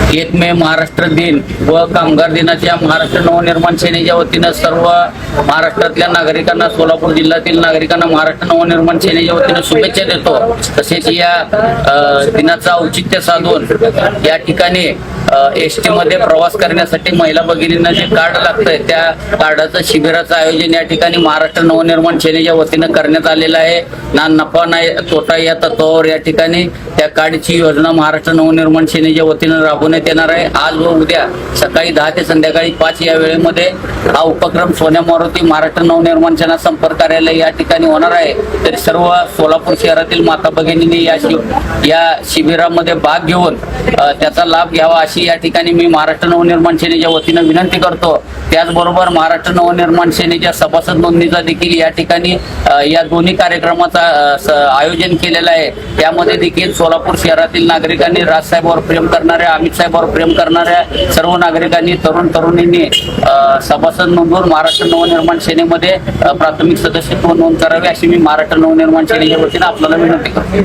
1 मे महाराष्ट्र दिन व कामगार दिनाच्या महाराष्ट्र नवनिर्माण सेनेच्या वतीनं सर्व महाराष्ट्रातल्या नागरिकांना, सोलापूर जिल्ह्यातील नागरिकांना महाराष्ट्र नवनिर्माण सेनेच्या वतीनं शुभेच्छा देतो। तसेच या दिनाचा औचित्य साधून या ठिकाणी एसटी मध्ये प्रवास करण्यासाठी महिला भगिनींना जे कार्ड लागतंय त्या कार्डाचं शिबिराचं आयोजन या ठिकाणी महाराष्ट्र नवनिर्माण सेनेच्या वतीनं करण्यात आलेलं आहे। ना नफा ना तोटा या तत्वावर या ठिकाणी त्या कार्डची योजना महाराष्ट्र नवनिर्माण सेनेच्या वतीनं राबवण्यात येणार आहे। आज व उद्या सकाळी 10 ते संध्याकाळी 5 या वेळेमध्ये हा उपक्रम सोन्या मारुती महाराष्ट्र नवनिर्माण सेना संपर्क कार्यालय या ठिकाणी होणार आहे। तर सर्व सोलापूर शहरातील माता भगिनींनी या शिबिरामध्ये भाग घेऊन त्याचा लाभ घ्यावा अशी या ठिकाणी मी महाराष्ट्र नवनिर्माण सेनेच्या वतीनं विनंती करतो। त्याचबरोबर महाराष्ट्र नवनिर्माण सेनेच्या सभासद नोंदणीचा देखील या ठिकाणी या दोन्ही कार्यक्रमाचा आयोजन केलेलं आहे। त्यामध्ये देखील सोलापूर शहरातील नागरिकांनी राजसाहेबांवर प्रेम करणाऱ्या, अमित साहेबांवर प्रेम करणाऱ्या सर्व नागरिकांनी, तरुणींनी सभासद नोंदवून महाराष्ट्र नवनिर्माण सेनेमध्ये प्राथमिक सदस्यत्व नोंद करावे अशी मी महाराष्ट्र नवनिर्माण सेनेच्या वतीनं आपल्याला विनंती करतो।